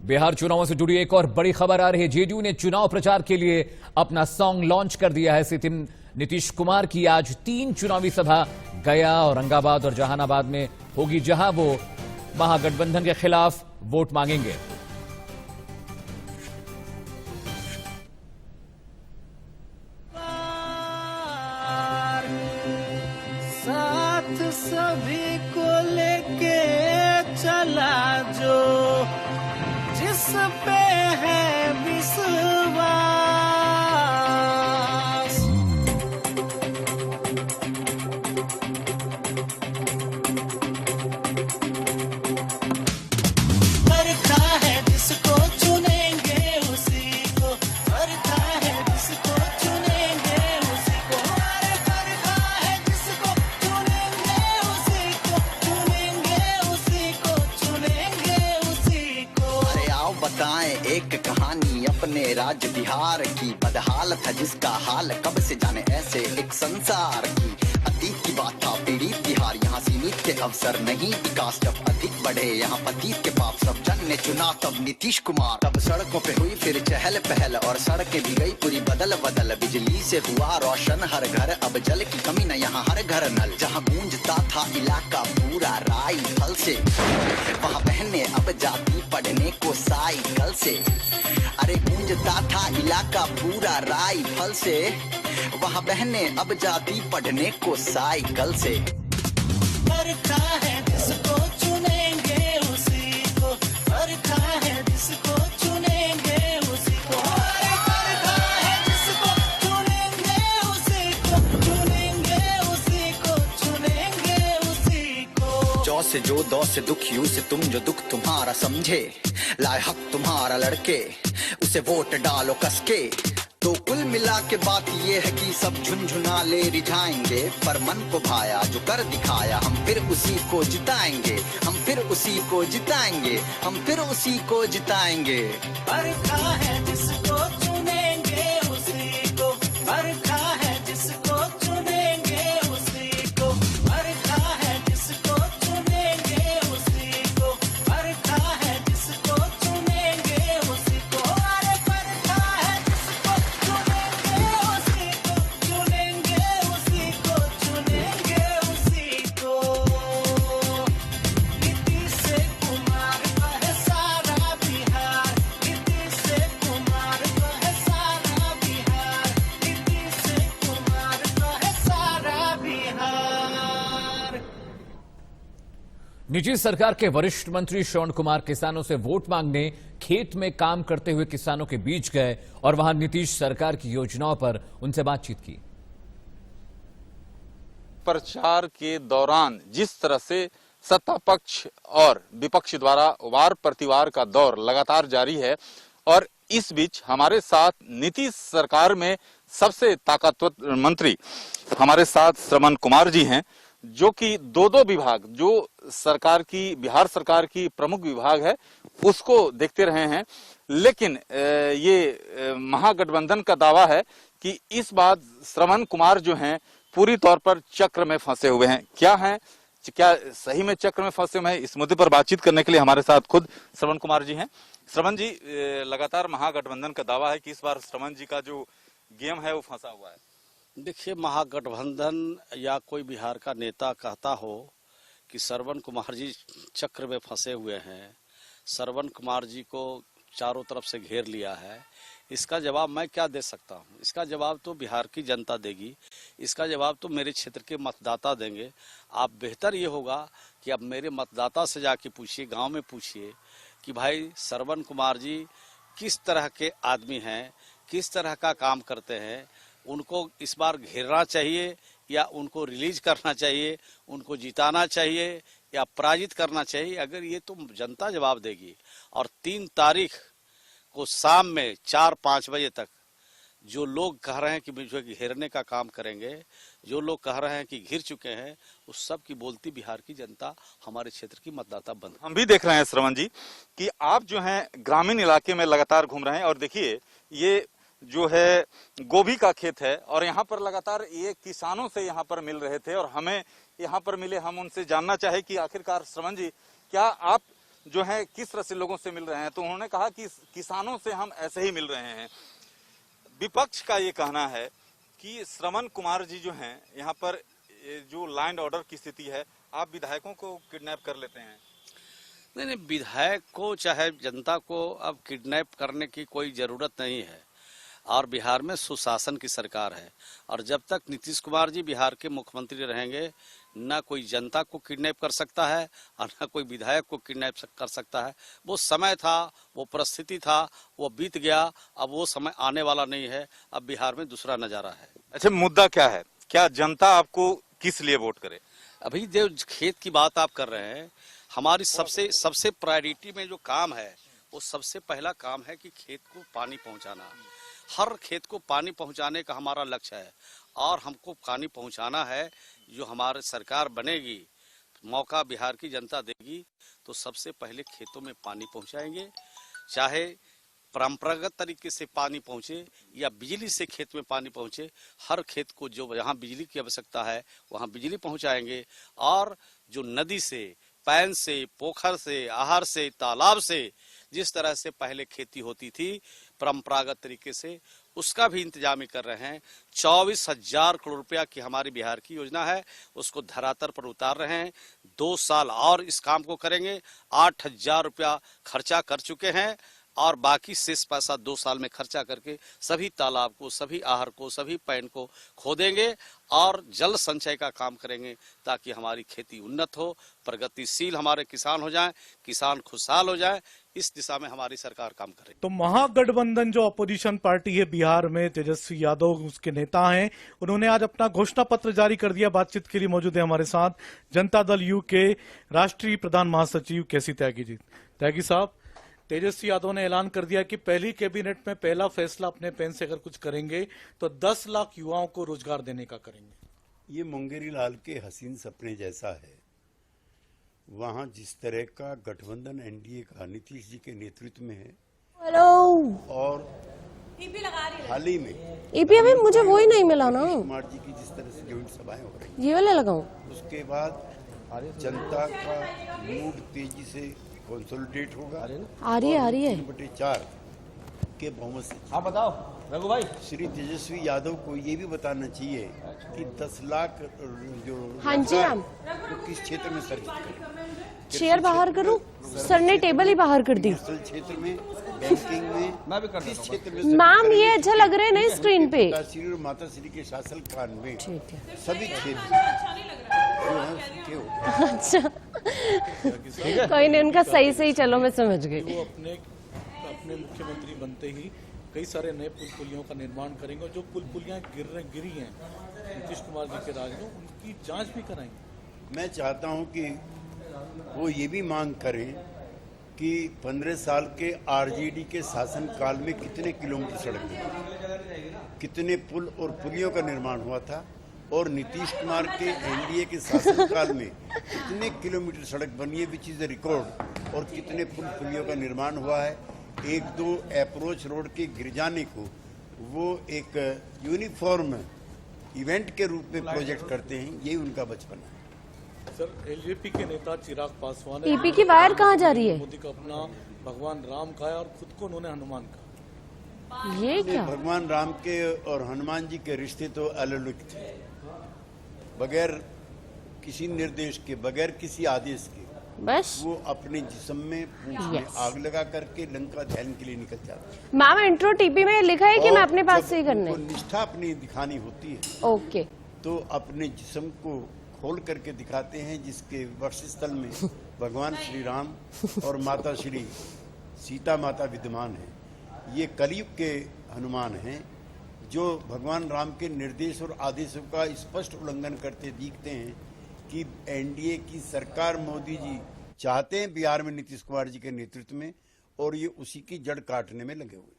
बिहार चुनावों से जुड़ी एक और बड़ी खबर आ रही है। जेडीयू ने चुनाव प्रचार के लिए अपना सॉन्ग लॉन्च कर दिया है। सीएम नीतीश कुमार की आज 3 चुनावी सभा गया, औरंगाबाद और जहानाबाद में होगी, जहां वो महागठबंधन के खिलाफ वोट मांगेंगे। साथ सभी को लेके चला जो जिस पे है विश्वास, करता है जिसको चुनेंगे उसी को, करता है जिसको चुनेंगे उसी को, अरे करता है जिसको चुनेंगे उसी को, चुनेंगे उसी को, चुनेंगे उसी को। अरे आओ बताएं एक कहानी अपने राज्य बिहार की, बदहाल था जिसका हाल कब से जाने ऐसे एक संसार की। अतीत की बात था पीड़ित बिहार, यहाँ सीमित के अवसर नहीं, विकास जब अधिक बढ़े यहाँ पतित के पाप। सब जन ने चुना तब नीतीश कुमार, तब सड़कों पे हुई फिर चहल पहल, और सड़कें भी गई पूरी बदल बदल। बिजली से हुआ रोशन हर घर, अब जल की कमी न यहाँ हर घर नल। जहाँ गूंजता था इलाका पूरा राइफल से, वहाँ बहने अब जाती पढ़ने को साइकिल से। अरे गूंजता था इलाका पूरा राइफल से, वहाँ बहने अब जाती पढ़ने को साइकिल से। करता है जिसको चुनेंगे उसी को, करता है जिसको चुनेंगे उसी को, अरे करता है जिसको चुनेंगे उसी को, चुनेंगे उसी को, चुनेंगे उसी को। जौ से जो दौ से दुख यू से तुम, जो दुख तुम्हारा समझे लाए हक तुम्हारा लड़के, उसे वोट डालो कसके। तो कुल मिला के बात ये है कि सब झुनझुना ले रिझाएंगे, पर मन को भाया जो कर दिखाया, हम फिर उसी को जिताएंगे, हम फिर उसी को जिताएंगे, हम फिर उसी को जिताएंगे। करता है जिसको चुनेंगे उसी को, करता है जिसको चुनेंगे उसी को, करता है जिसको चुनेंगे उसी को, करता है जिसको चुनेंगे उसी को, अरे करता है जिसको चुनेंगे उसी को, चुनेंगे उसी को, चुनेंगे उसी को। नीतीश कुमार का है सारा बिहार, नीतीश कुमार का है सारा बिहार, नीतीश कुमार का है सारा बिहार। नीतीश सरकार के वरिष्ठ मंत्री श्रवण कुमार किसानों से वोट मांगने खेत में काम करते हुए किसानों के बीच गए और वहां नीतीश सरकार की योजनाओं पर उनसे बातचीत की। प्रचार के दौरान जिस तरह से सत्ता पक्ष और विपक्ष द्वारा वार प्रतिवार का दौर लगातार जारी है, और इस बीच हमारे साथ नीतीश सरकार में सबसे ताकतवर मंत्री हमारे साथ श्रवण कुमार जी हैं, जो कि दो विभाग, जो सरकार की बिहार सरकार की प्रमुख विभाग है उसको देखते रहे हैं। लेकिन ये महागठबंधन का दावा है कि इस बार श्रवण कुमार जो हैं पूरी तौर पर चक्र में फंसे हुए हैं। क्या सही में चक्र में फंसे हुए हैं? इस मुद्दे पर बातचीत करने के लिए हमारे साथ खुद श्रवण कुमार जी हैं। श्रवण जी, लगातार महागठबंधन का दावा है कि इस बार श्रवण जी का जो गेम है वो फंसा हुआ है। देखिए, महागठबंधन या कोई बिहार का नेता कहता हो कि श्रवण कुमार जी चक्र में फंसे हुए हैं, श्रवण कुमार जी को चारों तरफ से घेर लिया है, इसका जवाब मैं क्या दे सकता हूँ? इसका जवाब तो बिहार की जनता देगी, इसका जवाब तो मेरे क्षेत्र के मतदाता देंगे। आप बेहतर ये होगा कि अब मेरे मतदाता से जाके पूछिए, गांव में पूछिए कि भाई श्रवण कुमार जी किस तरह के आदमी हैं, किस तरह का काम करते हैं, उनको इस बार घेरना चाहिए या उनको रिलीज करना चाहिए, उनको जिताना चाहिए या पराजित करना चाहिए। अगर ये तो जनता जवाब देगी। और 3 तारीख को शाम में 4-5 बजे तक जो लोग कह रहे हैं कि मुझे घेरने का काम करेंगे, जो लोग कह रहे हैं कि घिर चुके हैं, उस सब की बोलती बिहार की जनता, हमारे क्षेत्र की मतदाता बंद। हम भी देख रहे हैं श्रवण जी कि आप जो हैं ग्रामीण इलाके में लगातार घूम रहे हैं, और देखिए ये जो है गोभी का खेत है, और यहाँ पर लगातार ये किसानों से यहाँ पर मिल रहे थे और हमें यहाँ पर मिले। हम उनसे जानना चाहे कि आखिरकार श्रवण जी, क्या आप जो है किस तरह से लोगों से मिल रहे हैं, तो उन्होंने कहा कि किसानों से हम ऐसे ही मिल रहे हैं। विपक्ष का ये कहना है कि श्रवण कुमार जी जो हैं यहाँ पर जो लॉ एंड ऑर्डर की स्थिति है, आप विधायकों को किडनैप कर लेते हैं। नहीं, विधायक को चाहे जनता को अब किडनैप करने की कोई जरूरत नहीं है। और बिहार में सुशासन की सरकार है, और जब तक नीतीश कुमार जी बिहार के मुख्यमंत्री रहेंगे, न कोई जनता को किडनैप कर सकता है और न कोई विधायक को किडनैप कर सकता है। वो समय था, वो परिस्थिति था, वो बीत गया। अब वो समय आने वाला नहीं है। अब बिहार में दूसरा नजारा है। अच्छा, मुद्दा क्या है? क्या जनता आपको किस लिए वोट करे? अभी जो खेत की बात आप कर रहे हैं, हमारी सबसे प्रायोरिटी में जो काम है, वो सबसे पहला काम है कि खेत को पानी पहुंचाना। हर खेत को पानी पहुंचाने का हमारा लक्ष्य है, और हमको पानी पहुंचाना है। जो हमारी सरकार बनेगी, मौका बिहार की जनता देगी, तो सबसे पहले खेतों में पानी पहुंचाएंगे। चाहे परंपरागत तरीके से पानी पहुंचे या बिजली से खेत में पानी पहुंचे, हर खेत को जो जहां बिजली की आवश्यकता है वहां बिजली पहुंचाएंगे। और जो नदी से, पैन से, पोखर से, आहर से, तालाब से जिस तरह से पहले खेती होती थी परंपरागत तरीके से, उसका भी इंतजाम कर रहे हैं। 24,000 करोड़ रुपया की हमारी बिहार की योजना है, उसको धरातल पर उतार रहे हैं। 2 साल और इस काम को करेंगे। 8,000 रुपया खर्चा कर चुके हैं, और बाकी शेष पैसा 2 साल में खर्चा करके सभी तालाब को, सभी आहर को, सभी पैन को खोदेंगे और जल संचय का काम करेंगे, ताकि हमारी खेती उन्नत हो, प्रगतिशील हमारे किसान हो जाएं, किसान खुशहाल हो जाएं। इस दिशा में हमारी सरकार काम करे। तो महागठबंधन जो अपोजिशन पार्टी है बिहार में, तेजस्वी यादव उसके नेता हैं, उन्होंने आज अपना घोषणा पत्र जारी कर दिया। बातचीत के लिए मौजूद है हमारे साथ जनता दल यू के राष्ट्रीय प्रधान महासचिव केसी त्यागी जी। त्यागी साहब, तेजस्वी यादव ने ऐलान कर दिया कि पहली कैबिनेट में पहला फैसला अपने पेन से अगर कुछ करेंगे तो 10 लाख युवाओं को रोजगार देने का करेंगे। ये मुंगेरी लाल के हसीन सपने जैसा है। वहाँ जिस तरह का गठबंधन एनडीए का नीतीश जी के नेतृत्व में है, और हाल ही में ईपी अभी मुझे वो ही नहीं मिला ना, कुमार जी की जिस तरह से जॉइंट सभाएं हो रही, ये वाला लगाऊं। उसके बाद जनता का मूड तेजी से कंसोलिडेट होगा। आ रही है 3/4 के बहुमत से। आप बताओ रघु भाई। श्री तेजस्वी यादव को ये भी बताना चाहिए कि 10 लाख जो हाँ जी मैम, तो किस क्षेत्र में सर्जित करें। चेयर बाहर करूं? सर ने टेबल ही बाहर कर दी। क्षेत्र में, बैंकिंग में, मैं भी कर किस देता हूं। क्षेत्र में मैम ये अच्छा लग रहा है ना स्क्रीन पे। पिताश्री और माताश्री के शासन काल में ठीक है, सभी क्षेत्र जो है सूखे हो गए। अच्छा कोई नहीं, उनका सही चलो मैं समझ गई। वो अपने मुख्यमंत्री बनते ही कई सारे नए पुल पुलियों का निर्माण करेंगे, और जो पुल पुलियां गिरी हैं नीतीश कुमार जी के राज में, उनकी जांच भी कराएंगे। मैं चाहता हूं कि वो ये भी मांग करें कि 15 साल के आरजेडी के शासन काल में कितने किलोमीटर सड़क बनी, कितने पुल और पुलियों का निर्माण हुआ था, और नीतीश कुमार के एनडीए के शासनकाल में कितने किलोमीटर सड़क बनी है, विच इज द रिकॉर्ड, और कितने पुल पुलियों का निर्माण हुआ है। 1-2 अप्रोच रोड के गिर जाने को वो एक यूनिफॉर्म इवेंट के रूप में प्रोजेक्ट करते हैं, यही उनका बचपन है। सर, एलजेपी के नेता चिराग पासवान ईपी की वायर कहाँ जा रही है? मोदी को अपना भगवान राम कहा और खुद को उन्होंने हनुमान कहा। ये क्या? भगवान राम के और हनुमान जी के रिश्ते तो अलौकिक थे, बगैर किसी निर्देश के, बगैर किसी आदेश के बस वो अपने जिस्म में पूंछ में आग लगा करके लंका ध्यान के लिए निकल जाते। मैम इंट्रो टीपी में लिखा है कि मैं अपने पास से ही करने। निष्ठा अपनी दिखानी होती है, ओके, तो अपने जिस्म को खोल करके दिखाते हैं, जिसके वक्षस्थल में भगवान श्री राम और माता श्री सीता माता विद्यमान है। ये कलयुग के हनुमान हैं, जो भगवान राम के निर्देश और आदेशों का स्पष्ट उल्लंघन करते दिखते हैं कि एनडीए की सरकार, मोदी जी चाहते हैं बिहार में नीतीश कुमार जी के नेतृत्व में, और ये उसी की जड़ काटने में लगे हुए।